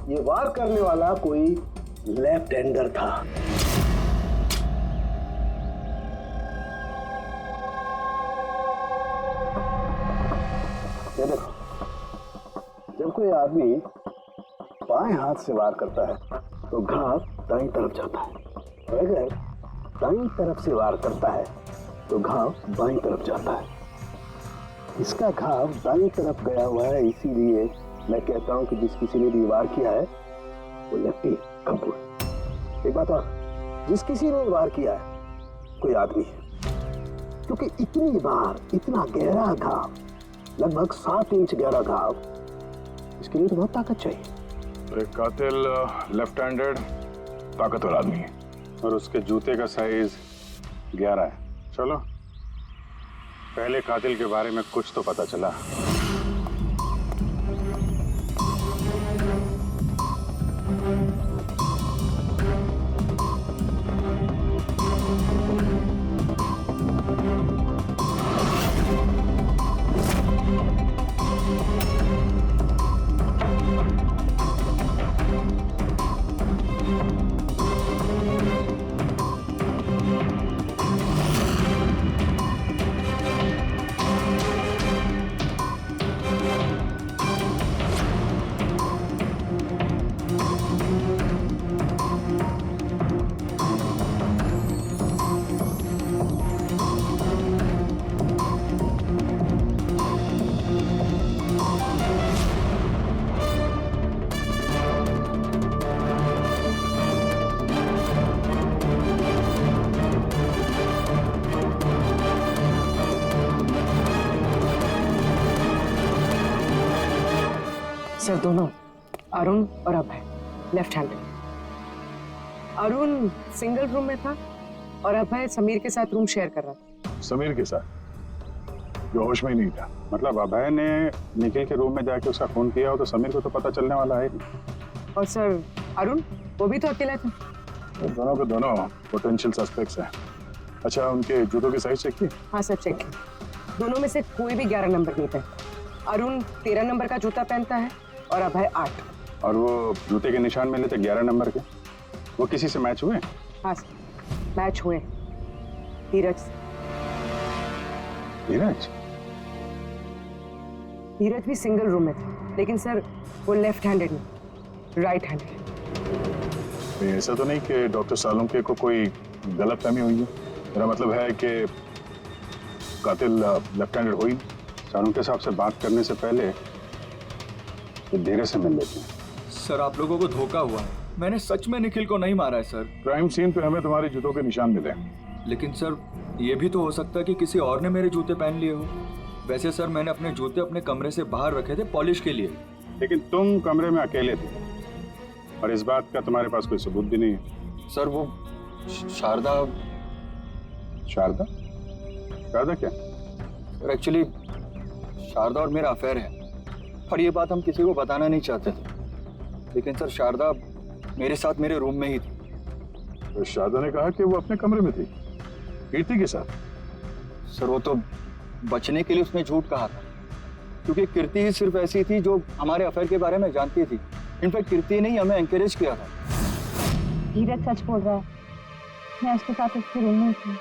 ये वार करने वाला कोई लेफ्ट हैंडर था। ये देखो, जब कोई आदमी बाएं हाथ से वार करता है तो घाव दाईं तरफ जाता है, और अगर दाईं तरफ से वार करता है तो घाव बाईं तरफ जाता है। इसका घाव दाईं तरफ गया हुआ है, इसीलिए मैं कहता हूं कि जिस किसी ने भी वार किया है वो लेफ्टी कपूर। एक बात और, जिस किसी ने वार किया है कोई आदमी है, क्योंकि इतनी बार इतना गहरा घाव, लगभग 7 इंच गहरा घाव, इसके लिए तो बहुत ताकत चाहिए। एक कातिल लेफ्ट हैंडेड ताकतवर आदमी है और उसके जूते का साइज 11 है। चलो, पहले कातिल के बारे में कुछ तो पता चला। सर, दोनों अरुण और Abhay left handed. Arun single room में था और अभय समीर के साथ रूम शेयर कर रहा था। समीर के साथ, जो होश में ही नहीं था। मतलब अभय ने निखिल के रूम में जाके उसका खून किया हो तो समीर को तो पता चलने वाला है नहीं। और सर अरुण, वो भी तो अकेला था। तो दोनों के दोनों पोटेंशियल सस्पेक्ट्स हैं। अच्छा, उनके जूतों की साइज चेक की? हाँ सर, चेक किया। दोनों में से कोई भी 11 नंबर नहीं पहनता। अरुण 13 नंबर का जूता पहनता है और अभय 8। और वो जूते के निशान मिले थे 11 नंबर के, वो किसी से मैच हुए? हाँ सर, मैच हुए। धीरज। धीरज? धीरज भी सिंगल रूम में था, लेकिन सर वो लेफ्ट हैंडेड नहीं, राइट हैंडेड। ऐसा तो नहीं कि डॉक्टर सालुंके को कोई गलतफहमी हुई है? मेरा मतलब है कि कातिल लेफ्ट हैंडेड हुई। सालुंके साहब से बात करने से पहले धीरे से मिल लेते हैं। सर, आप लोगों को धोखा हुआ है। मैंने सच में निखिल को नहीं मारा है सर। क्राइम सीन पे हमें तुम्हारे जूतों के निशान मिले। लेकिन सर, ये भी तो हो सकता है कि किसी और ने मेरे जूते पहन लिए हो। वैसे सर, मैंने अपने जूते अपने कमरे से बाहर रखे थे पॉलिश के लिए। लेकिन तुम कमरे में अकेले थे और इस बात का तुम्हारे पास कोई सबूत भी नहीं है। सर, वो शारदा। शारदा? शारदा क्या? एक्चुअली शारदा और मेरा अफेयर है, और ये बात हम किसी को बताना नहीं चाहते थे। लेकिन सर, शारदा मेरे साथ मेरे रूम में ही थी। तो शारदा ने कहा कि वो अपने कमरे में थी कीर्ति के साथ। सर, वो तो बचने के लिए उसने झूठ कहा था, क्योंकि कीर्ति ही सिर्फ ऐसी थी जो हमारे अफेयर के बारे में जानती थी। इनफैक्ट कीर्ति ने ही हमें एनकरेज किया था। धीरज सच बोल रहा है, मैं उसके साथ उसके रूम में थी।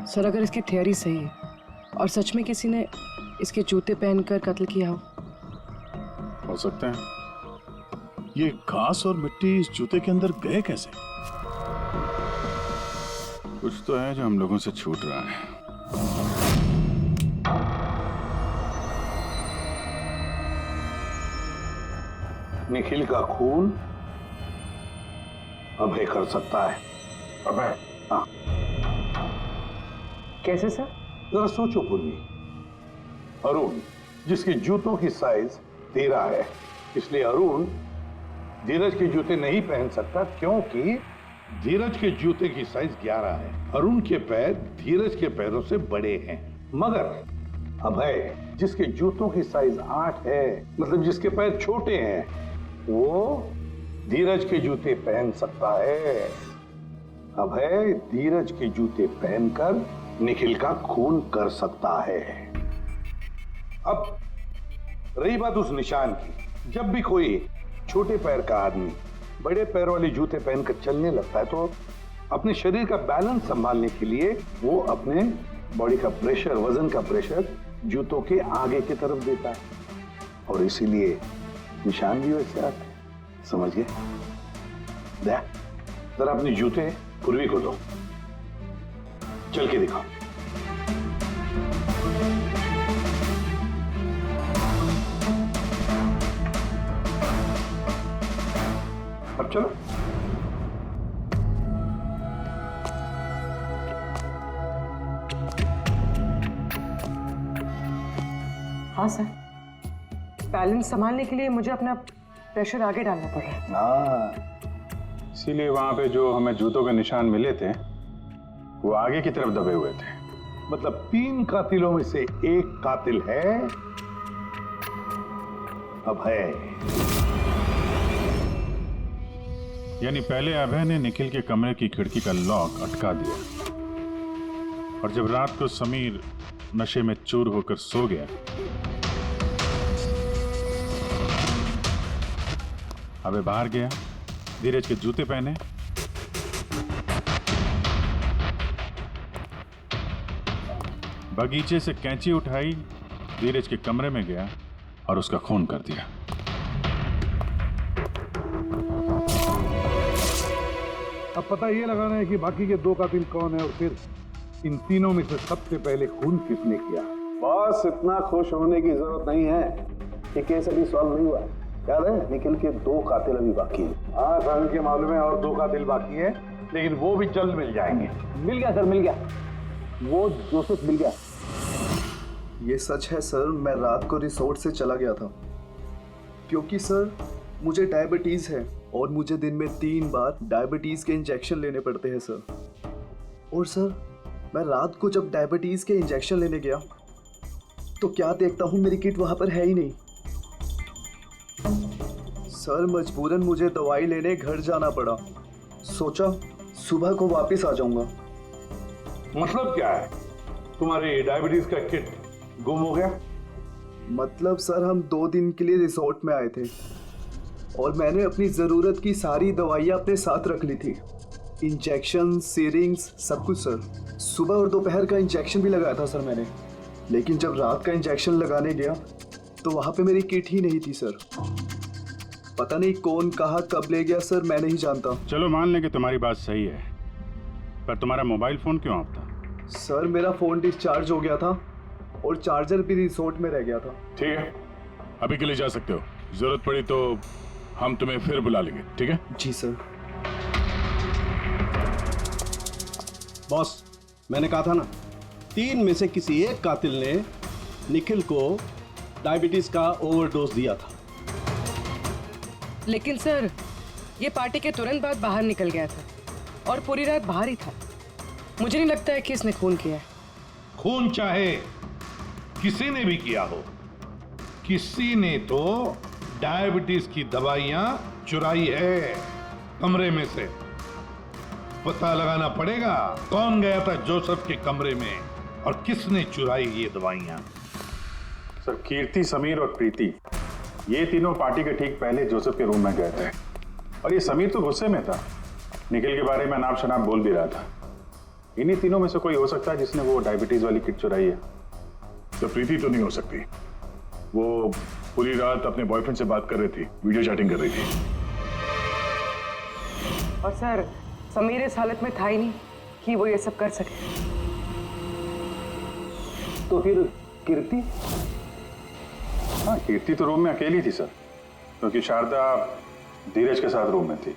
सर, अगर इसकी थियरी सही है और सच में किसी ने इसके जूते पहनकर कत्ल किया हो सकते हैं। ये घास और मिट्टी इस जूते के अंदर गए कैसे? कुछ तो है जो हम लोगों से छूट रहा है। निखिल का खून अभय कर सकता है। अभय? हाँ। कैसे सर? जरा सोचो पूर्वी। अरुण, जिसके जूतों की साइज 13 है, इसलिए अरुण धीरज के जूते नहीं पहन सकता, क्योंकि धीरज के जूते की साइज 11 है। अरुण के पैर धीरज के पैरों से बड़े हैं। मगर अभय, जिसके जूतों की साइज 8 है, मतलब जिसके पैर छोटे हैं, वो धीरज के जूते पहन सकता है। अभय धीरज के जूते पहनकर निखिल का खून कर सकता है। अब रही बात उस निशान की, जब भी कोई छोटे पैर का आदमी बड़े पैर वाले जूते पहनकर चलने लगता है तो अपने शरीर का बैलेंस संभालने के लिए वो अपने बॉडी का प्रेशर, वजन का प्रेशर जूतों के आगे की तरफ देता है, और इसीलिए निशान भी वैसे आते हैं। समझ गए? जरा अपने जूते पूर्वी को दो, चल के दिखाओ। अब चलो। हाँ सर, बैलेंस संभालने के लिए मुझे अपना प्रेशर आगे डालना पड़ रहा है। हाँ, इसीलिए वहां पे जो हमें जूतों के निशान मिले थे वो आगे की तरफ दबे हुए थे। मतलब 3 कातिलों में से एक कातिल है, अब है। यानी पहले अभय ने निखिल के कमरे की खिड़की का लॉक अटका दिया, और जब रात को समीर नशे में चूर होकर सो गया, अभय बाहर गया, धीरज के जूते पहने, बगीचे से कैंची उठाई, धीरज के कमरे में गया और उसका खून कर दिया। अब पता ये लगाना है कि बाकी के 2 कातिल कौन है, और फिर इन तीनों में से सबसे पहले खून किसने किया। बॉस, इतना खुश होने की जरूरत नहीं है, ये केस अभी सॉल्व नहीं हुआ। याद है, निखिल के 2 कातिल अभी बाकी हैं। हाँ सर, के मालूम है, और 2 कातिल बाकी है, लेकिन वो भी जल्द मिल जाएंगे। मिल गया सर, मिल गया, वो जोसेफ मिल गया। ये सच है सर, मैं रात को रिसोर्ट से चला गया था क्योंकि सर मुझे डायबिटीज़ है और मुझे दिन में 3 बार डायबिटीज़ के इंजेक्शन लेने पड़ते हैं सर। और सर मैं रात को जब डायबिटीज़ के इंजेक्शन लेने गया तो क्या देखता हूँ मेरी किट वहाँ पर है ही नहीं। सर मजबूरन मुझे दवाई लेने घर जाना पड़ा। सोचा सुबह को वापस आ जाऊँगा। मतलब क्या है, तुम्हारी डायबिटीज का किट गुम हो गया? मतलब सर हम 2 दिन के लिए रिसोर्ट में आए थे और मैंने अपनी ज़रूरत की सारी दवाइयाँ अपने साथ रख ली थी, इंजेक्शन, सीरिंग्स, सब कुछ सर। सुबह और दोपहर का इंजेक्शन भी लगाया था सर मैंने, लेकिन जब रात का इंजेक्शन लगाने गया तो वहाँ पे मेरी किट ही नहीं थी सर। पता नहीं कौन कहाँ कब ले गया सर, मैं नहीं जानता। चलो मान लें कि तुम्हारी बात सही है, पर तुम्हारा मोबाइल फोन क्यों ऑफ था? सर मेरा फ़ोन डिस्चार्ज हो गया था और चार्जर भी रिसोर्ट में रह गया था। ठीक है, अभी के लिए जा सकते हो, जरूरत पड़ी तो हम तुम्हें फिर बुला लेंगे। ठीक है? जी सर। बॉस, मैंने कहा था ना, 3 में से किसी एक कातिल ने निखिल को डायबिटीज का ओवरडोज दिया था। लेकिन सर ये पार्टी के तुरंत बाद बाहर निकल गया था और पूरी रात बाहर ही था। मुझे नहीं लगता है कि इसने खून किया है। खून चाहे किसी ने भी किया हो, किसी ने तो डायबिटीज की दवाइयां चुराई है कमरे में से। पता लगाना पड़ेगा कौन गया था जोसेफ के कमरे में और किसने चुराई ये दवाइयां। सर, कीर्ति, समीर और प्रीति, ये तीनों पार्टी के ठीक पहले जोसेफ के रूम में गए थे, और ये समीर तो गुस्से में था, निखिल के बारे में अनाप शनाप बोल भी रहा था। इन्हीं तीनों में से कोई हो सकता है जिसने वो डायबिटीज वाली किट चुराई है। तो प्रीति तो नहीं हो सकती, वो पूरी रात अपने बॉयफ्रेंड से बात कर रही थी, वीडियो चैटिंग कर रही थी। और सर समीर इस हालत में था ही नहीं कि वो ये सब कर सके। तो फिर कीर्ति? हाँ, कीर्ति तो रूम में अकेली थी सर, क्योंकि शारदा धीरज के साथ रूम में थी।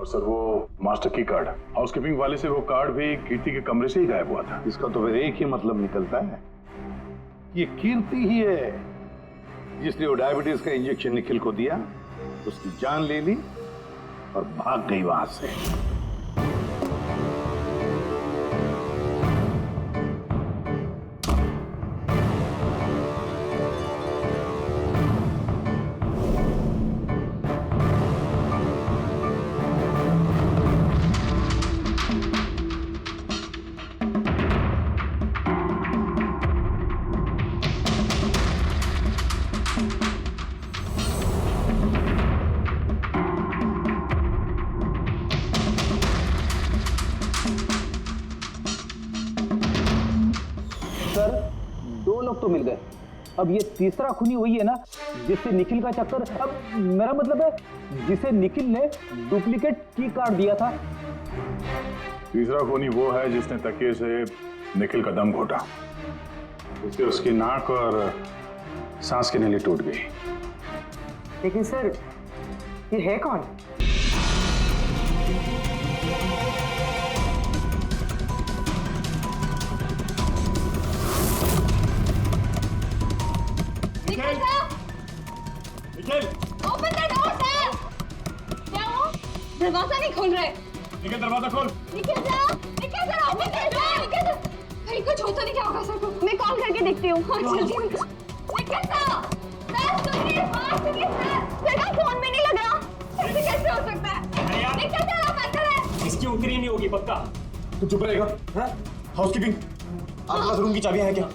और सर वो मास्टर की कार्ड, हाउसकीपिंग वाले से वो कार्ड भी कीर्ति के कमरे से ही गायब हुआ था। इसका तो फिर एक ही मतलब निकलता है, ये कीर्ति ही है जिसने वो डायबिटीज का इंजेक्शन निखिल को दिया, उसकी जान ले ली और भाग गई वहां से। लोग तो मिल गए, अब ये तीसरा खूनी वही है ना जिससे निखिल का चक्कर, अब मेरा मतलब है जिसे निखिल ने डुप्लीकेट की कार्ड दिया था। तीसरा खूनी वो है जिसने तकिए से निखिल का दम घोटा, इससे उसकी नाक और सांस की नली टूट गई। लेकिन सर, ये है कौन? Open the door sir. क्या हुआ? दरवाजा नहीं खोल रहे। निखिल दरवाजा खोल। Nikhil sir open the door. Nikhil sir, कहीं कुछ होता नहीं क्या होगा सर को? मैं कॉल करके देखती हूँ। निखिल सर, सुनिए बात सुनिए सर का फोन में नहीं लग रहा। ऐसे कैसे हो सकता है? निखिल सर आप अंदर है। इसकी उतरी नहीं होगी पक्का। तू चुप रहेगा? हाउसकीपिंग, आपके पास रूम की चाबियां हैं क्या?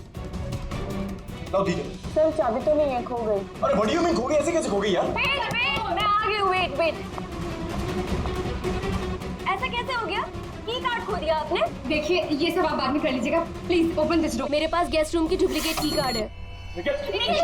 लाओ दीजिए। सर चाबी तो नहीं है, खो गई। अरे बड़ी में खो गई, ऐसे कैसे खो गई यार? वेट मैं आ गई हूँ। वेट ऐसा कैसे हो गया? की कार्ड खो दिया आपने? देखिए ये सब आप बाद में कर लीजिएगा, प्लीज ओपन दिस डोर। मेरे पास गेस्ट रूम की डुप्लीकेट की कार्ड है। निखिल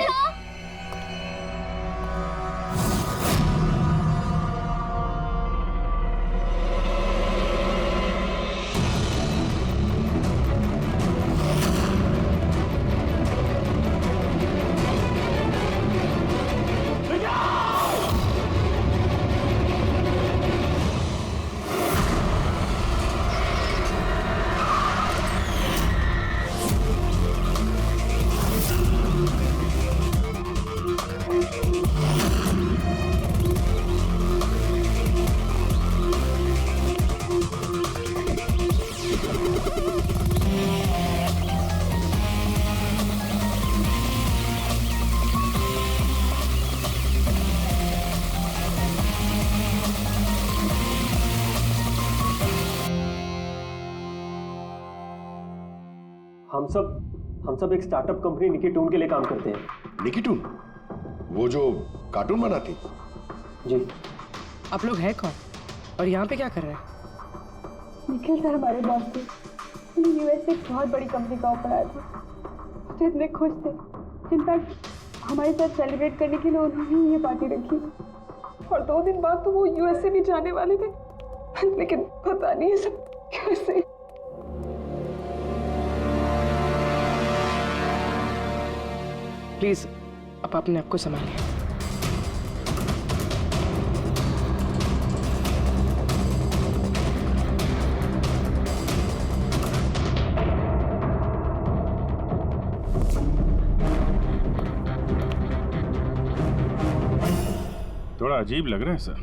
हम सब एक स्टार्टअप कंपनी निकिटून के लिए काम करते हैं। निकिटून? वो जो कार्टून बनाती? जी। आप लोग हैं कौन और यहाँ पे क्या कर रहे हैं? निखिल सर हमारे बॉस थे। यूएस से एक बहुत बड़ी कंपनी का ऑफर आया था। तो इतने खुश थे, इनफैक्ट हमारे साथ सेलिब्रेट करने के लिए उन्होंने ये पार्टी रखी। और 2 दिन बाद तो वो यूएस से भी जाने वाले थे, लेकिन पता नहीं है सब कैसे। प्लीज आप अपने आप को संभालिए। थोड़ा अजीब लग रहा है सर,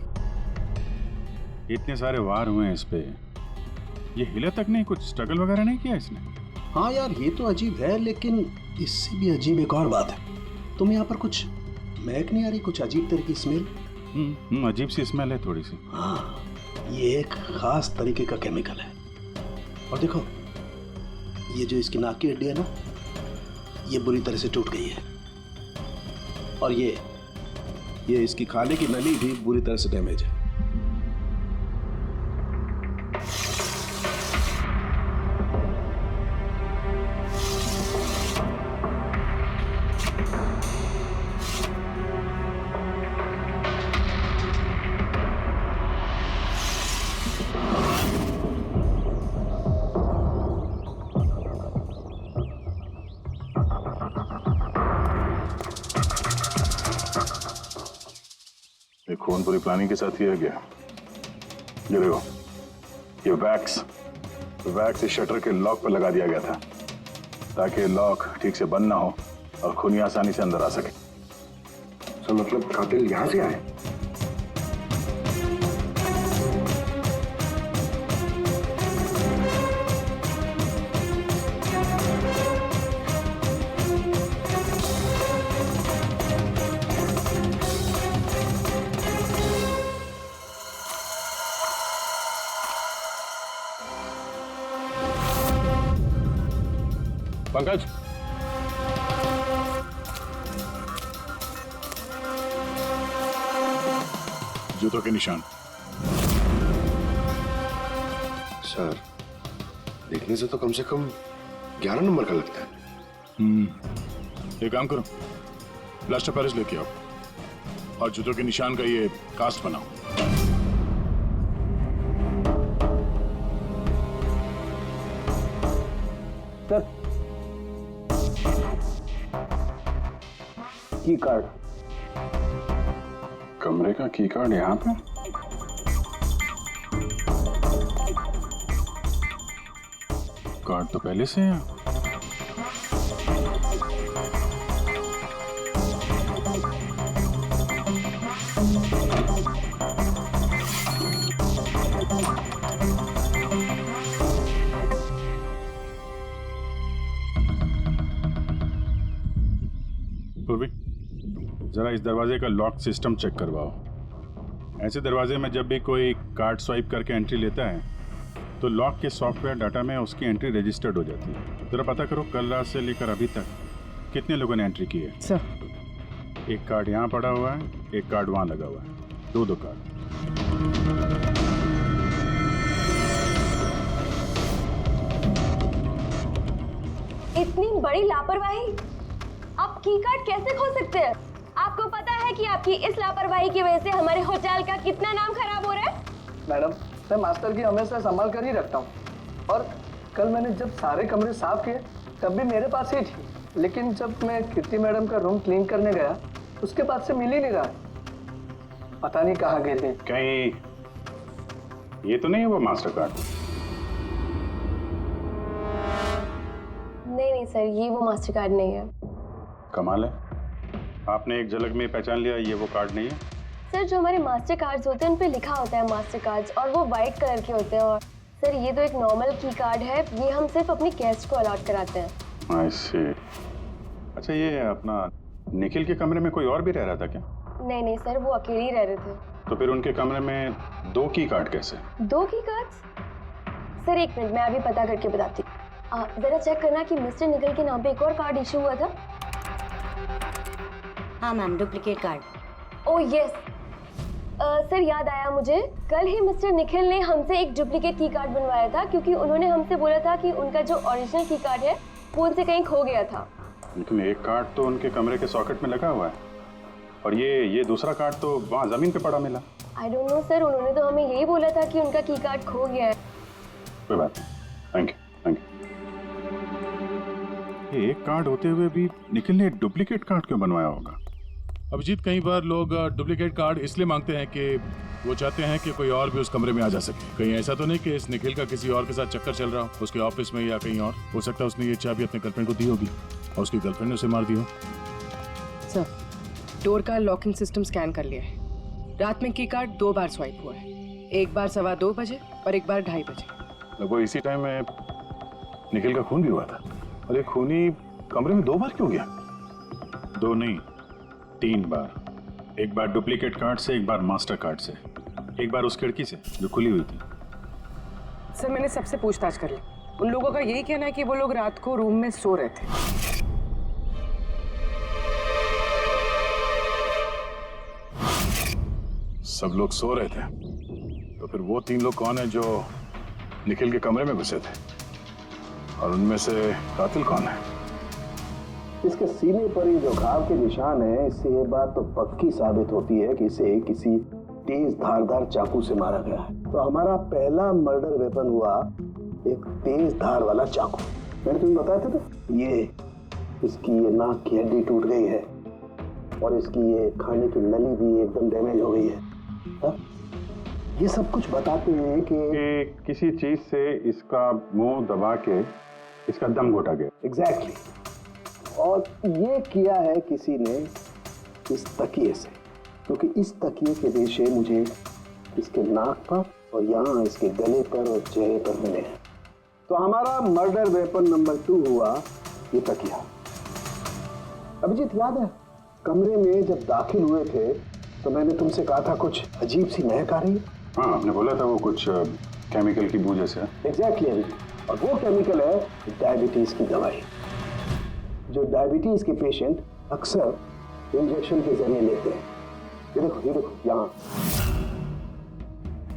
इतने सारे वार हुए हैं इस पे, ये हिले तक नहीं, कुछ स्ट्रगल वगैरह नहीं किया इसने? हाँ यार, ये तो अजीब है, लेकिन इससे भी अजीब एक और बात है। तुम्हें यहाँ पर कुछ महक नहीं आ रही? कुछ अजीब तरह की स्मेल? अजीब सी स्मेल है थोड़ी सी। हाँ, ये एक खास तरीके का केमिकल है। और देखो, ये जो इसकी नाक की हड्डी है ना, ये बुरी तरह से टूट गई है। और ये इसकी खाने की नली भी बुरी तरह से डैमेज है। ये खून पूरी प्लानिंग के साथ ही है गया। ये देखो, ये वैक्स इस शटर के लॉक पर लगा दिया गया था ताकि लॉक ठीक से बंद ना हो और खूनी आसानी से अंदर आ सके। तो मतलब कातिल यहाँ से आए? पंकज, जूतों के निशान। सर, देखने से तो कम 11 नंबर का लगता है। एक काम करो, प्लास्टर पेरिस लेके आओ और जूतों के निशान का ये कास्ट बनाओ। सर की कार्ड, कमरे का की कार्ड यहाँ पे? कार्ड तो पहले से है। पूर्वी, जरा इस दरवाजे का लॉक सिस्टम चेक करवाओ। ऐसे दरवाजे में जब भी कोई कार्ड स्वाइप करके एंट्री लेता है तो लॉक के सॉफ्टवेयर डाटा में उसकी एंट्री रजिस्टर्ड हो जाती है। जरा पता करो कल रात से लेकर अभी तक कितने लोगों ने एंट्री की है। सर, एक कार्ड यहाँ पड़ा हुआ है, एक कार्ड वहाँ लगा हुआ है, दो कार्ड। इतनी बड़ी लापरवाही! आप की कार्ड कैसे खो सकते हैं? आपको पता है कि आपकी इस लापरवाही की वजह से हमारे होटल का कितना नाम खराब हो रहा है? मैडम, मैं मास्टर की हमेशा संभाल कर ही रखता हूँ, और कल मैंने जब सारे कमरे साफ किए तब भी मेरे पास ही थी, लेकिन जब मैं कीर्ति मैडम का रूम क्लीन करने गया उसके बाद से मिल ही नहीं रहा। पता नहीं कहाँ गए थे। कहीं ये तो नहीं है वो मास्टर कार्ड? नहीं सर, ये वो मास्टर कार्ड नहीं है। कमाल है, आपने एक झलक में पहचान लिया ये वो कार्ड नहीं है। सर, जो हमारे मास्टर कार्ड्स होते हैं उन पे लिखा होता है मास्टर कार्ड्स, और वो वाइट कलर के होते हैं। और सर, ये तो एक नॉर्मल की कार्ड है, ये हम सिर्फ अपनी गेस्ट को अलॉट कराते हैं। आई सी। अच्छा, ये अपना निखिल के कमरे में कोई और भी रह रहा था क्या? नहीं सर, वो अकेले ही रह रहे थे। तो फिर उनके कमरे में दो की कार्ड कैसे? दो की कार्ड्स? सर एक मिनट, मैं अभी पता करके बताती हूँ। जरा चेक करना कि मिस्टर निखिल के नाम पे एक और कार्ड इशू हुआ था। हाँ ma'am, duplicate card. Oh yes sir, याद आया मुझे, कल ही मिस्टर निखिल ने हमसे एक डुप्लीकेट की कार्ड बनवाया था, क्योंकि उन्होंने हमसे बोला था कि उनका जो ओरिजिनल की कार्ड है वो उनसे कहीं खो गया था। लेकिन एक कार्ड तो उनके कमरे के सॉकेट में लगा हुआ है, और ये दूसरा कार्ड तो वहाँ जमीन पे पड़ा मिला। आई डोंट नो सर, उन्होंने तो हमें यही बोला था कि उनका की कार्ड खो गया है। कोई बात नहीं, थैंक यू। ये एक कार्ड होते हुए भी निखिल ने डुप्लीकेट कार्ड क्यों बनवाया होगा? अभिजीत, कई बार लोग डुप्लीकेट कार्ड इसलिए मांगते हैं कि वो चाहते हैं कि कोई और भी उस कमरे में आ जा सके। कहीं ऐसा तो नहीं कि इस निखिल का किसी और के साथ चक्कर चल रहा हो, उसके ऑफिस में या कहीं और। हो सकता है उसने ये चाबी अपने गर्लफ्रेंड को दी होगी और उसकी गर्लफ्रेंड ने उसे मार दी हो। सर, डोर का लॉकिंग सिस्टम स्कैन कर लिया है। रात में की कार्ड 2 बार स्वाइप हुआ है, एक बार 2:15 बजे और एक बार 2:30 बजे। लगभग इसी टाइम में निखिल का खून भी हुआ था। और ये खूनी कमरे में 2 बार क्यों गया? 2 नहीं, 3 बार। एक बार डुप्लीकेट कार्ड से, एक बार मास्टर कार्ड से, एक बार उस खिड़की से जो खुली हुई थी। सर, मैंने सबसे पूछताछ कर ली, उन लोगों का यही कहना है कि वो लोग रात को रूम में सो रहे थे। सब लोग सो रहे थे, तो फिर वो 3 लोग कौन है जो निखिल के कमरे में घुसे थे, और उनमें से कातिल कौन है? इसके सीने पर ही जो घाव के निशान है, इससे ये बात तो पक्की साबित होती है कि इसे किसी तेज धारदार चाकू से मारा गया है। तो हमारा पहला मर्डर वेपन हुआ एक तेज धार वाला चाकू। मैंने तुम्हें बताया था ना, ये इसकी ये नाक की हड्डी टूट गई है और इसकी ये खाने की नली भी एकदम डैमेज हो गई है। हा? ये सब कुछ बताते हैं कि किसी चीज से इसका मुंह दबा के इसका दम घोटा गया। एग्जैक्टली। और ये किया है किसी ने इस तकिए से, क्योंकि इस तकिए के रेशे मुझे इसके नाक पर और यहाँ इसके गले पर और चेहरे पर मिले हैं। तो हमारा मर्डर वेपन नंबर 2 हुआ ये तकिया। अभिजीत, याद है कमरे में जब दाखिल हुए थे तो मैंने तुमसे कहा था कुछ अजीब सी महक आ रही है? हाँ, आपने बोला था वो कुछ केमिकल की बू जैसे। एग्जैक्टली अभिजीत, और वो केमिकल है डायबिटीज की दवाई, जो डायबिटीज के पेशेंट अक्सर इंजेक्शन के जरिए लेते हैं। ये देखो यहाँ।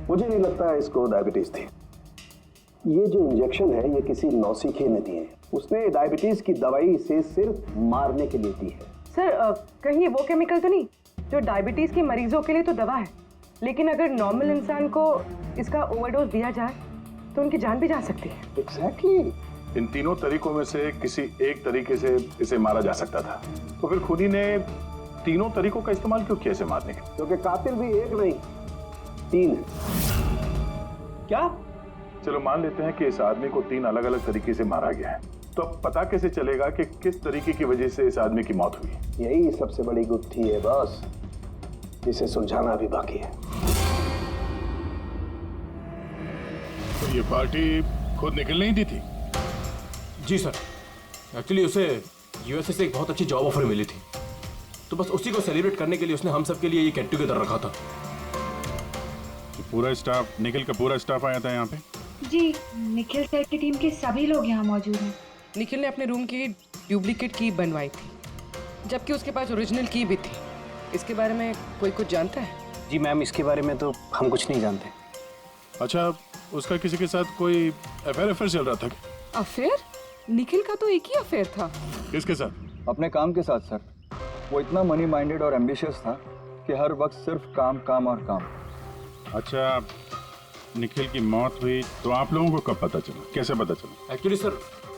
मुझे नहीं लगता है इसको डायबिटीज थी, ये जो इंजेक्शन है ये किसी नौसिखे ने दिए हैं। उसने डायबिटीज की दवाई इसे सिर्फ मारने के लिए दी है। सर कहीं ये वो केमिकल तो नहीं जो डायबिटीज के मरीजों के लिए तो दवा है, लेकिन अगर नॉर्मल इंसान को इसका ओवरडोज दिया जाए तो उनकी जान भी जा सकती है। एग्जैक्टली। इन तीनों तरीकों में से किसी एक तरीके से इसे मारा जा सकता था, तो फिर खूनी ने तीनों तरीकों का इस्तेमाल क्यों किया इसे मारने के? क्योंकि कातिल भी एक नहीं 3 है। क्या? चलो मान लेते हैं कि इस आदमी को 3 अलग अलग तरीके से मारा गया है, तो अब पता कैसे चलेगा कि किस तरीके की वजह से इस आदमी की मौत हुई? यही सबसे बड़ी गुत्थी है बॉस, जिसे सुलझाना भी बाकी है। तो ये पार्टी खुद निकल नहीं दी थी? जी सर, एक्चुअली उसे यूएसए से एक बहुत अच्छी जॉब ऑफर मिली थी, तो बस उसी को सेलिब्रेट करने के लिए उसने हम सब के लिए ये गेट टुगेदर रखा था। पूरा स्टाफ, निखिल का पूरा स्टाफ आया था यहाँ पे? जी, निखिल सर की टीम के सभी लोग यहाँ मौजूद हैं। निखिल ने अपने रूम की डुप्लीकेट की बनवाई थी, जबकि उसके पास ओरिजिनल की भी थी। इसके बारे में कोई कुछ जानता है? जी मैम, इसके बारे में तो हम कुछ नहीं जानते। अच्छा, उसका किसी के साथ कोई अफेयर चल रहा था? अफेयर? निखिल का तो एक ही अफेयर था। किसके साथ? अपने काम के साथ सर। वो इतना मनी माइंडेड और एम्बिशियस था कि हर वक्त सिर्फ काम काम और काम। अच्छा, निखिल की मौत हुई तो आप लोगों को कब पता चला, कैसे पता चला? एक्चुअली सर,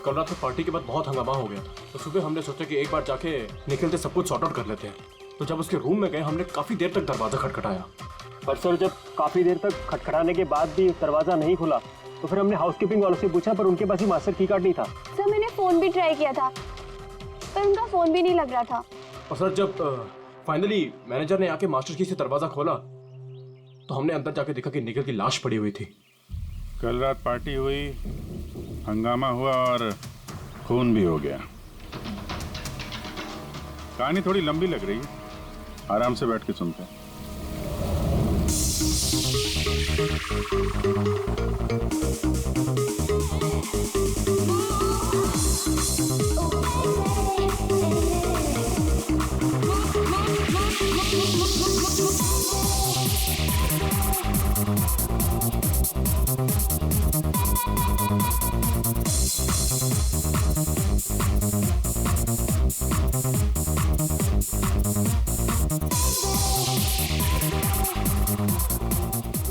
कल रात में पार्टी के बाद बहुत हंगामा हो गया था, तो सुबह हमने सोचा कि एक बार जाके निखिल से सब कुछ सॉर्ट आउट कर लेते हैं। तो जब उसके रूम में गए हमने काफी देर तक दरवाजा खटखटाया, पर सर जब काफी देर तक खटखटाने के बाद भी दरवाजा नहीं खुला तो फिर हमने हाउसकीपिंग वालों से पूछा, पर उनके पास ही मास्टर की कार्ड नहीं था। सर मैंने फोन भी ट्राई किया था, पर उनका फोन भी नहीं लग रहा था। और सर जब फाइनली मैनेजर ने आके मास्टर की से दरवाजा खोला तो हमने अंदर जाके देखा कि निखिल की लाश पड़ी हुई थी। कल रात पार्टी हुई, हंगामा हुआ और खून भी हो गया। कहानी थोड़ी लंबी लग रही है, आराम से बैठ के सुनते हैं।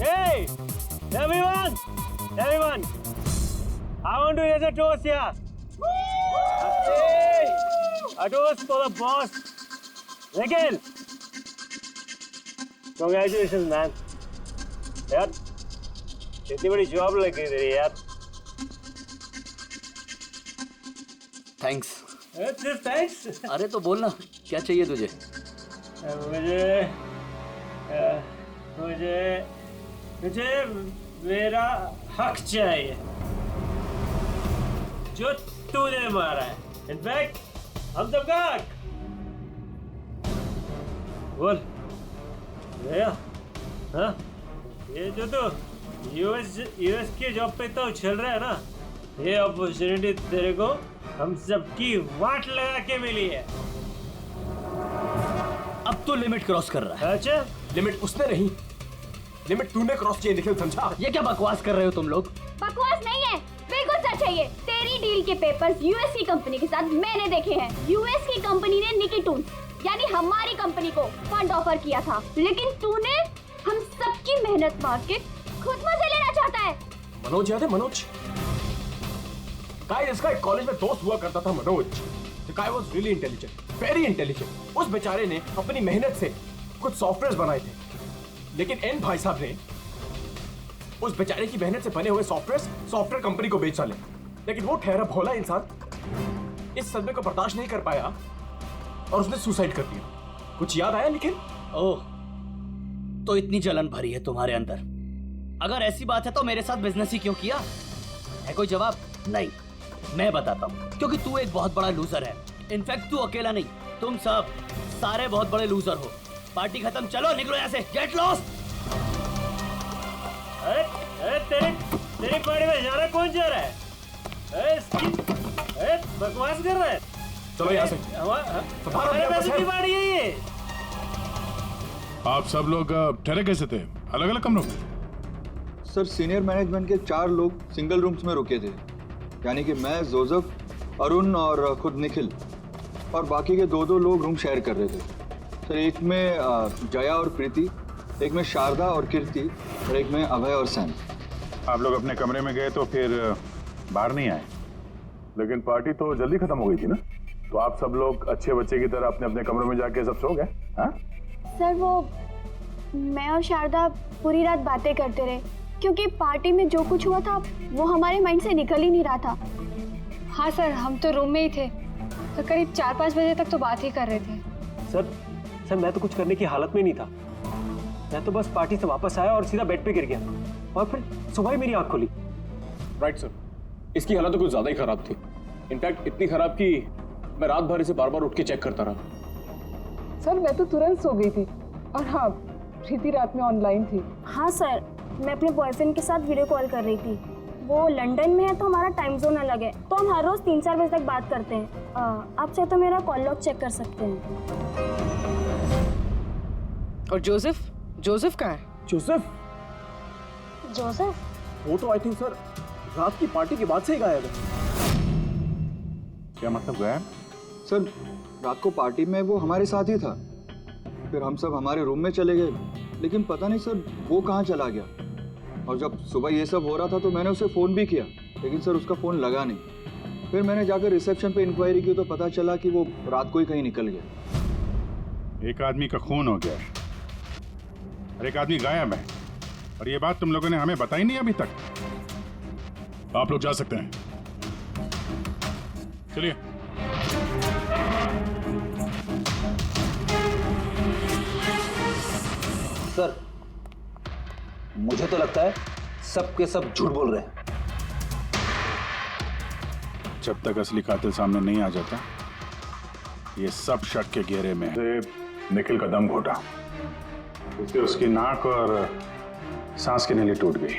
Hey, everyone, I want to raise a toast here. Hey, a toast for the boss, Nikhil. Congratulations, man. यार, इतनी बड़ी जॉब लग गई तेरी यार। थैंक्स। सिर्फ थैंक्स? अरे तो बोलना, क्या चाहिए तुझे? मुझे मेरा हक चाहिए जो तूने मारा है। इनफैक्ट हम सबका हक। बोल भैया, हाँ ये जो तो यूएस की जॉब पे तो चल रहा है ना, ये अपॉर्चुनिटी तेरे को हम सबकी वाट लगा के मिली है। अब तो लिमिट क्रॉस कर रहा है। अच्छा, लिमिट उसने नहीं, लिमिट तूने क्रॉस किया निखिल, समझा? ये क्या बकवास कर रहे हो तुम लोग? बकवास नहीं है, बिल्कुल सच है ये। तेरी डील के पेपर्स यूएस की कंपनी के साथ मैंने देखे हैं। यूएस की कंपनी ने निकिटून यानी हमारी कंपनी को फंड ऑफर किया था, लेकिन तूने हम सबकी मेहनत मार के खुद मजे लेना चाहता है। मनोज याद है? मनोज गाइस, इसका एक कॉलेज में दोस्त हुआ करता था Manoj. The guy was really intelligent, very intelligent. उस बेचारे ने अपनी मेहनत से कुछ सॉफ्टवेयर बनाए थे, लेकिन एन भाई साहब ने उस बेचारे की मेहनत से बने हुए सॉफ्टवेयर कंपनी को बेच डाले। लेकिन वो ठहरा भोला इंसान इस सदमे को बर्दाश्त नहीं कर पाया और उसने सुसाइड कर दिया। कुछ याद आया निखिल? ओह, तो इतनी जलन भरी है तुम्हारे अंदर। अगर ऐसी बात है तो मेरे साथ बिजनेस ही क्यों किया? है कोई जवाब? नहीं, मैं बताता हूँ। क्योंकि तू एक बहुत बड़ा लूजर है। इनफैक्ट तू अकेला नहीं, तुम सब सारे बहुत बड़े लूजर हो। पार्टी खत्म, चलो निकलो यहाँ से, गेट लॉस्ट। अरे तेरी पार्टी में जाना कौन जा रहा है? बकवास कर रहा है। चलो यहाँ से। हमारे पैसे की पार्टी है ये। आप सब लोग ठहरे कैसे थे? अलग अलग कमरों में? सर सीनियर मैनेजमेंट के 4 लोग सिंगल रूम्स में रुके थे, यानी कि मैं, जोसेफ, अरुण और खुद निखिल, और बाकी के 2 लोग रूम शेयर कर रहे थे। सर एक में जया और प्रीति, एक में शारदा और कीर्ति, और एक में अभय और सैम। आप लोग अपने कमरे में गए तो फिर बाहर नहीं आए, लेकिन पार्टी तो जल्दी खत्म हो गई थी ना, तो आप सब लोग अच्छे बच्चे की तरह अपने अपने कमरों में जाके सब सो गए? हाँ सर वो मैं और शारदा पूरी रात बातें करते रहे, क्योंकि पार्टी में जो कुछ हुआ था वो हमारे माइंड से निकल ही नहीं रहा था। हाँ सर, हम तो रूम में ही थे, तो करीब 4-5 बजे तक तो बात ही कर रहे थे। सर मैं तो कुछ करने की हालत में नहीं था। मैं तो बस पार्टी से वापस आया और सीधा बेड पे गिर गया, और फिर सुबह ही मेरी आँख खुली। राइट सर, इसकी हालत तो कुछ ज्यादा ही खराब थी। इनफैक्ट इतनी खराब कि मैं रात भर इसे बार बार उठ के चेक करता रहा। सर मैं तो तुरंत सो गई थी, और हाँ प्रीति रात में ऑनलाइन थी। हाँ सर, मैं अपने बॉयफ्रेंड के साथ वीडियो कॉल कर रही थी। वो लंदन में है तो हमारा टाइम जोन अलग है, तो हम हर रोज 3-4 बजे तक बात करते हैं। आप चाहे तो मेरा कॉल लॉग चेक कर सकते हैं। और जोसेफ कहाँ है? जोसेफ वो तो आई थिंक सर रात की पार्टी के बाद से ही गायब है। क्या मतलब गायब? सर रात को पार्टी में वो हमारे साथ ही था, फिर हम सब हमारे रूम में चले गए, लेकिन पता नहीं सर वो कहाँ चला गया। और जब सुबह ये सब हो रहा था तो मैंने उसे फ़ोन भी किया, लेकिन सर उसका फ़ोन लगा नहीं। फिर मैंने जाकर रिसेप्शन पे इंक्वायरी की तो पता चला कि वो रात को ही कहीं निकल गया। एक आदमी का खून हो गया है और एक आदमी गायब है, और ये बात तुम लोगों ने हमें बताई नहीं अभी तक। आप लोग जा सकते हैं, चलिए। सर मुझे तो लगता है सब के सब झूठ बोल रहे हैं। जब तक असली कातिल सामने नहीं आ जाता, ये सब शक के घेरे में है। निखिल का दम घोटा, इससे उसकी नाक और सांस की नली टूट गई।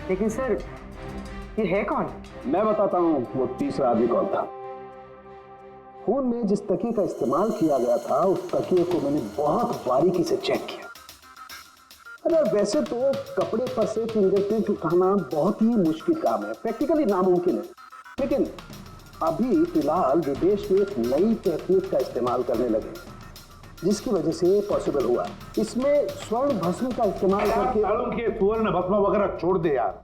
लेकिन सर ये है कौन? मैं बताता हूँ वो तीसरा आदमी कौन था। खून में जिस तकिए का इस्तेमाल किया गया था, उस तकिए को मैंने बहुत बारीकी से चेक किया। अरे वैसे तो कपड़े पर से फिंगरप्रिंट उठाना बहुत ही मुश्किल काम है, प्रैक्टिकली नामुमकिन है, लेकिन अभी फिलहाल विदेश में एक नई टेक्निक का इस्तेमाल करने लगे, जिसकी वजह से पॉसिबल हुआ। इसमें स्वर्ण भस्म का इस्तेमाल करके स्वर्ण भस्म वगैरह छोड़ दे यार,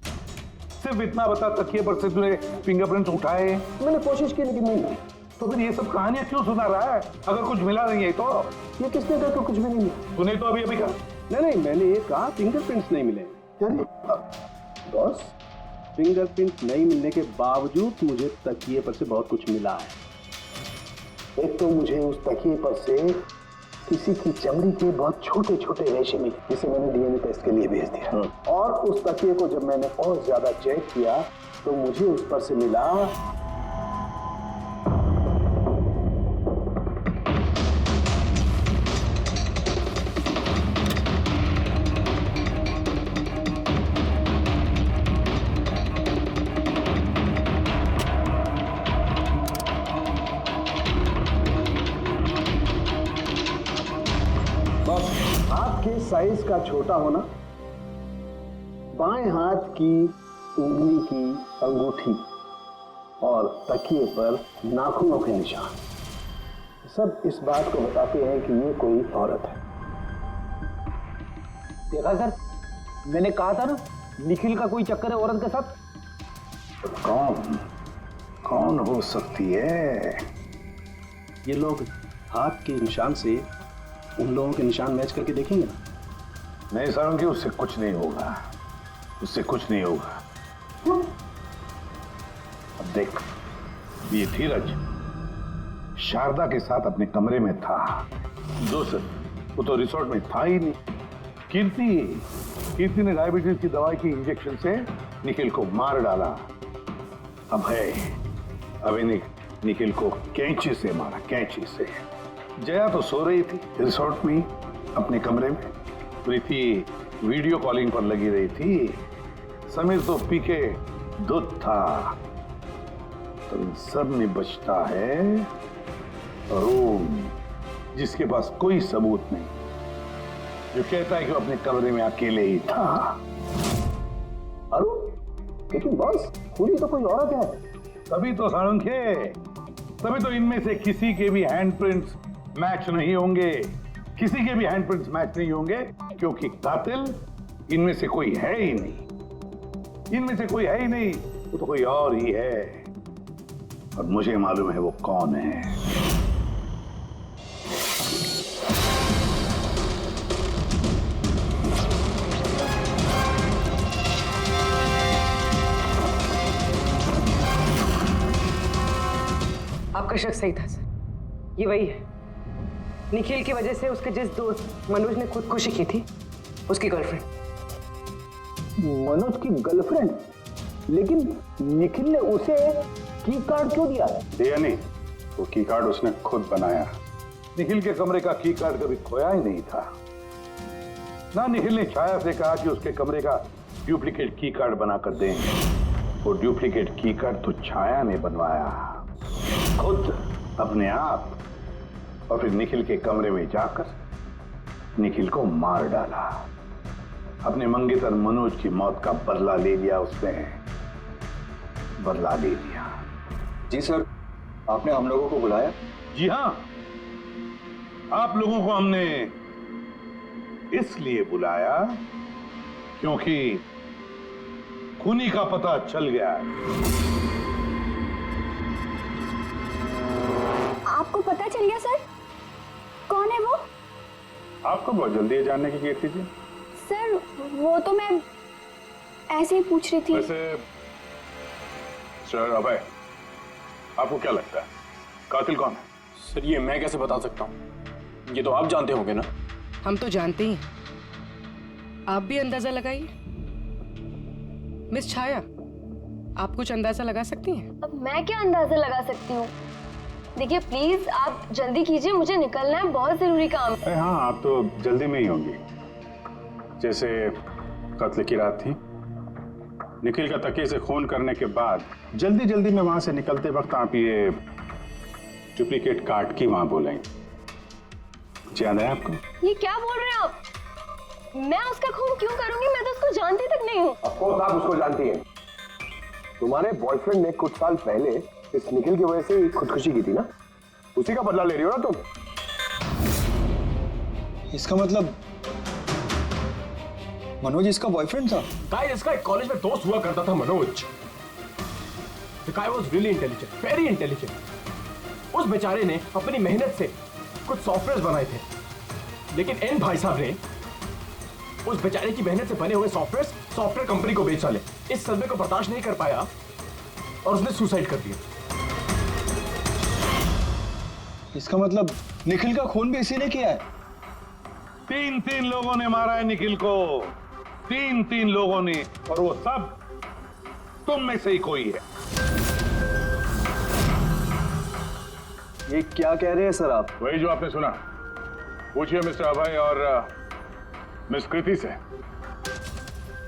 सिर्फ इतना बता तकिए पर से तूने फिंगरप्रिंट्स उठाए? मैंने कोशिश की लेकिन नहीं। तो फिर ये सब कहानियां क्यों सुना रहा है? अगर कुछ मिला नहीं है तो? ये किसने कहा कुछ भी नहीं मिला? तूने तो अभी कहा। नहीं, मैंने ये कहा फिंगरप्रिंट्स नहीं मिले। बॉस, फिंगरप्रिंट नहीं मिलने के बावजूद मुझे तकिए पर से बहुत कुछ मिला है। एक तो मुझे उस तकिए पर से किसी की चमड़ी के बहुत छोटे छोटे रेशे मिले, जिसे मैंने डीएनए टेस्ट के लिए भेज दिया। और उस तकिए को जब मैंने और ज्यादा चेक किया तो मुझे उस पर से मिला साइज का छोटा होना, बाएं हाथ की उंगली की अंगूठी और तकिए पर नाखूनों के निशान, सब इस बात को बताते हैं कि ये कोई औरत है। देखा सर, मैंने कहा था ना निखिल का कोई चक्कर है औरत के साथ। कौन हो सकती है? ये लोग हाथ के निशान से उन लोगों के निशान मैच करके देखेंगे ना। नहीं सारुण की उससे कुछ नहीं होगा, उससे कुछ नहीं होगा। अब देख, ये धीरज शारदा के साथ अपने कमरे में था। दोस्त वो तो रिसोर्ट में था ही नहीं। कीर्ति ने डायबिटीज की दवाई की इंजेक्शन से निखिल को मार डाला। अभी निखिल को कैंची से मारा, कैंची से। जया तो सो रही थी रिसोर्ट में अपने कमरे में, प्रीति वीडियो कॉलिंग पर लगी रही थी, समीर तो पी के दूध था। तो इन सब में बचता है अरुण, जिसके पास कोई सबूत नहीं, जो कहता है कि वो अपने कमरे में अकेले ही था। लेकिन बॉस खूनी तो कोई औरत है। तभी तो साळुंखे, तभी तो इनमें से किसी के भी हैंडप्रिंट्स मैच नहीं होंगे, किसी के भी हैंडप्रिंट्स मैच नहीं होंगे, क्योंकि कातिल इनमें से कोई है ही नहीं। इनमें से कोई है ही नहीं, वो तो कोई और ही है, और मुझे मालूम है वो कौन है। आपका शक सही था सर, ये वही है। निखिल की वजह से उसके जिस दोस्त मनोज ने खुदकुशी की थी, उसकी गर्लफ्रेंड। मनोज की गर्लफ्रेंड? लेकिन निखिल ने उसे की कार्ड क्यों दिया? दिया नहीं, वो की कार्ड उसने खुद बनाया। निखिल के कमरे का की कार्ड कभी खोया ही नहीं था ना। निखिल ने छाया से कहा कि उसके कमरे का डुप्लीकेट की कार्ड बनाकर देंगे। वो डुप्लीकेट की कार्ड तो छाया ने बनवाया खुद, अपने आप, और फिर निखिल के कमरे में जाकर निखिल को मार डाला। अपने मंगेतर मनोज की मौत का बदला ले लिया उसने, बदला ले लिया। जी सर, आपने हम लोगों को बुलाया? जी हाँ, आप लोगों को हमने इसलिए बुलाया क्योंकि खूनी का पता चल गया है। आपको पता चल गया सर? कौन है वो? आपको बहुत जल्दी ये जानने की कीर्ति थी। सर वो तो मैं ऐसे ही पूछ रही थी। वैसे सर अभय, आपको क्या लगता है कातिल कौन है? सर ये मैं कैसे बता सकता हूँ, ये तो आप जानते होंगे ना। हम तो जानते ही, आप भी अंदाजा लगाइए। मिस छाया, आप कुछ अंदाजा लगा सकती हैं? अब मैं क्या अंदाजा लगा सकती हूँ? देखिए प्लीज आप जल्दी कीजिए, मुझे निकलना है, बहुत जरूरी काम है। अरे हाँ, आप तो जल्दी में ही होंगी। जैसे कत्ल की रात थी, निखिल का तकिए से खून करने के बाद जल्दी जल्दी में वहां से निकलते वक्त आप ये डुप्लीकेट कार्ड की वहां बोलेंगे। याद है आपको? ये क्या बोल रहे हैं आप? मैं उसका खून क्यों करूंगी? मैं तो उसको जानती तक नहीं हूँ। ऑफ कोर्स आप उसको जानती हैं। तुम्हारे बॉयफ्रेंड ने कुछ साल पहले इस निखिल की वजह से खुदकुशी की थी ना, उसी का बदला ले रही हो ना तुम। इसका मतलब मनोज इसका बॉयफ्रेंड था? गाइस, इसका एक कॉलेज में दोस्त हुआ करता था Manoj. The guy was really intelligent, very intelligent। उस बेचारे ने अपनी मेहनत से कुछ सॉफ्टवेयर बनाए थे, लेकिन एन भाई साहब ने उस बेचारे की मेहनत से बने हुए सॉफ्टवेयर कंपनी को बेच डाले। इस सदमे को बर्दाश्त नहीं कर पाया और उसने सुसाइड कर दिया। इसका मतलब निखिल का खून भी इसी ने किया है? तीन लोगों ने मारा है निखिल को, तीन लोगों ने, और वो सब तुम में से ही कोई है। ये क्या कह रहे हैं सर आप? वही जो आपने सुना। पूछिए मिस्टर अभय और मिस कृति से।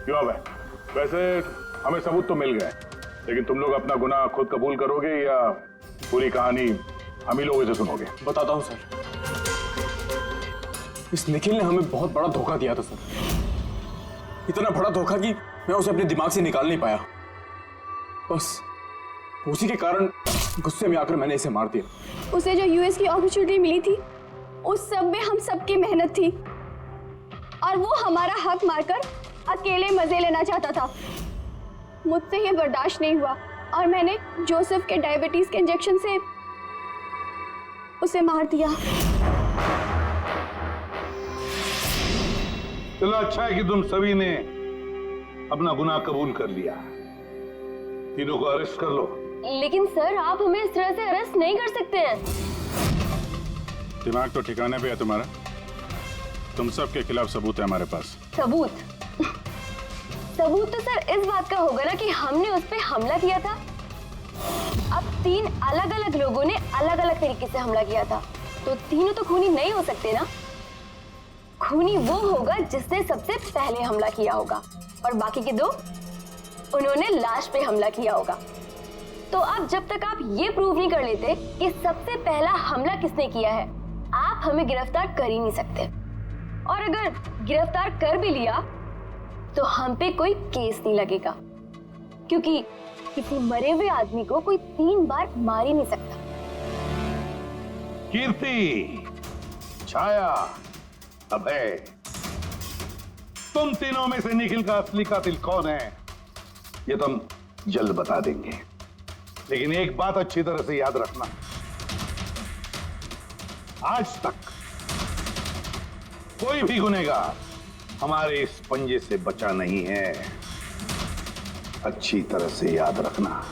क्यों अभय? वैसे हमें सबूत तो मिल गए, लेकिन तुम लोग अपना गुनाह खुद कबूल करोगे या पूरी कहानी हम ही लोगों से सुनोगे? बताता हूं सर। इस निखिल ने हमें बहुत बड़ा धोखा दिया था सर, इतना बड़ा धोखा कि मैं उसे अपने दिमाग से निकाल नहीं पाया। बस उसी के कारण गुस्से में आकर मैंने इसे मार दिया। उसे जो यूएस की अपॉर्चुनिटी मिली थी, उस सब में हम सबकी मेहनत थी, और वो हमारा हक मारकर अकेले मजे लेना चाहता था। मुझसे ये बर्दाश्त नहीं हुआ और मैंने जोसेफ के डायबिटीज के इंजेक्शन से उसे मार दिया। चलो अच्छा है कि तुम सभी ने अपना गुनाह कबूल कर लिया। तीनों को अरेस्ट कर लो। लेकिन सर आप हमें इस तरह से अरेस्ट नहीं कर सकते हैं। दिमाग तो ठिकाने पे है तुम्हारा। तुम सब के खिलाफ सबूत है हमारे पास। सबूत? सबूत तो सर इस बात का होगा ना कि हमने उस पर हमला किया था। अब 3 अलग अलग लोगों ने अलग अलग तरीके से हमला किया था, तो तीनों तो खूनी नहीं हो सकते ना। खूनी वो होगा जिसने सबसे पहले हमला किया होगा, और बाकी के 2 उन्होंने लाश पे हमला किया होगा। तो अब जब तक आप ये प्रूव नहीं कर लेते कि सबसे पहला हमला किसने किया है, आप हमें गिरफ्तार कर ही नहीं सकते। और अगर गिरफ्तार कर भी लिया तो हम पे कोई केस नहीं लगेगा, क्योंकि किसी मरे हुए आदमी को कोई 3 बार मार ही नहीं सकता। कीर्ति, छाया, अभय, तुम तीनों में से निखिल का असली कातिल कौन है ये तो हम जल्द बता देंगे, लेकिन एक बात अच्छी तरह से याद रखना, आज तक कोई भी गुनहगार हमारे इस पंजे से बचा नहीं है। अच्छी तरह से याद रखना।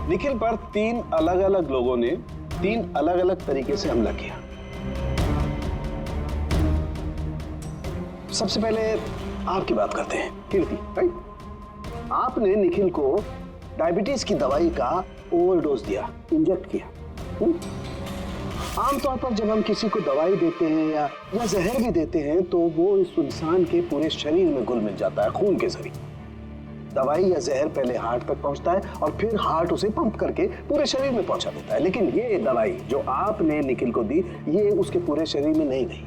निखिल पर 3 अलग अलग लोगों ने 3 अलग अलग तरीके से हमला किया। सबसे पहले आपकी बात करते हैं, कीर्ति, राइट? आपने निखिल को डायबिटीज की दवाई का ओवरडोज दिया, इंजेक्ट किया। आमतौर पर जब हम किसी को दवाई देते हैं या जहर भी देते हैं तो वो इस इंसान के पूरे शरीर में घुल मिल जाता है, खून के जरिए। दवाई या जहर पहले हार्ट तक पहुंचता है और फिर हार्ट उसे पंप करके पूरे शरीर में पहुंचा देता है। लेकिन ये दवाई जो आपने निखिल को दी, ये उसके पूरे शरीर में नहीं गई,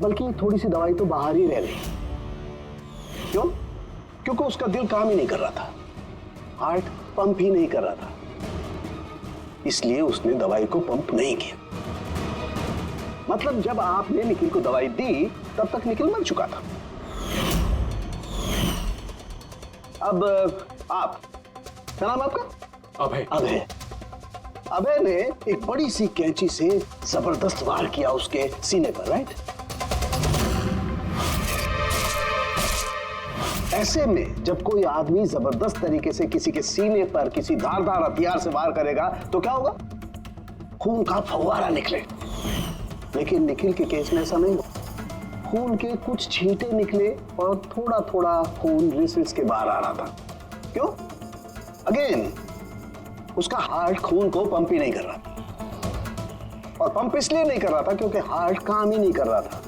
बल्कि थोड़ी सी दवाई तो बाहर ही रह गई। क्यों? क्योंकि उसका दिल काम ही नहीं कर रहा था, हार्ट पंप ही नहीं कर रहा था, इसलिए उसने दवाई को पंप नहीं किया। मतलब जब आपने निखिल को दवाई दी तब तक निखिल मर चुका था। अब आप, क्या नाम आपका? अभय। अभय। अभय ने एक बड़ी सी कैंची से जबरदस्त वार किया उसके सीने पर, राइट? ऐसे में जब कोई आदमी जबरदस्त तरीके से किसी के सीने पर किसी धारदार हथियार से वार करेगा तो क्या होगा? खून का फव्वारा निकले। लेकिन निखिल के केस में ऐसा नहीं हुआ। खून के कुछ छींटे निकले और थोड़ा थोड़ा खून रिसल्स के बाहर आ रहा था। क्यों? अगेन उसका हार्ट खून को पंप ही नहीं कर रहा था, और पंप इसलिए नहीं कर रहा था क्योंकि हार्ट काम ही नहीं कर रहा था।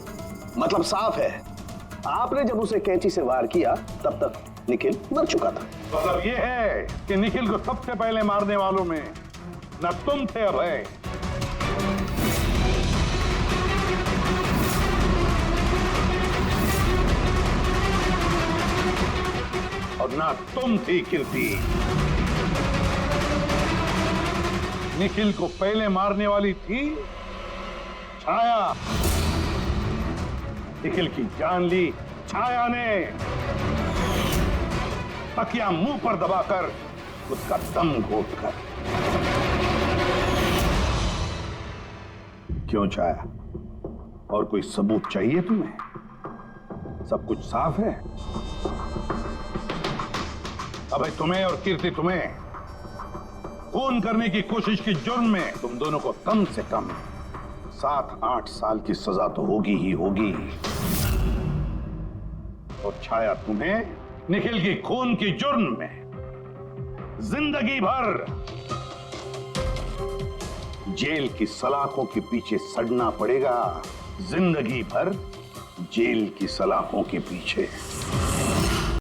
मतलब साफ है, आपने जब उसे कैंची से वार किया तब तक निखिल मर चुका था। मतलब ये है कि निखिल को सबसे पहले मारने वालों में न तुम थे अभय, और ना तुम थी कीर्ति। निखिल को पहले मारने वाली थी छाया। निखिल की जान ली छाया ने, तकिया मुंह पर दबाकर उसका दम घोटकर। क्यों छाया, और कोई सबूत चाहिए तुम्हें? सब कुछ साफ है। अबे तुम्हें और कीर्ति, तुम्हें खून करने की कोशिश की जुर्म में तुम दोनों को कम से कम 7-8 साल की सजा तो होगी ही होगी। और छाया, तुम्हें निखिल की खून की जुर्म में जिंदगी भर जेल की सलाखों के पीछे सड़ना पड़ेगा। जिंदगी भर जेल की सलाखों के पीछे।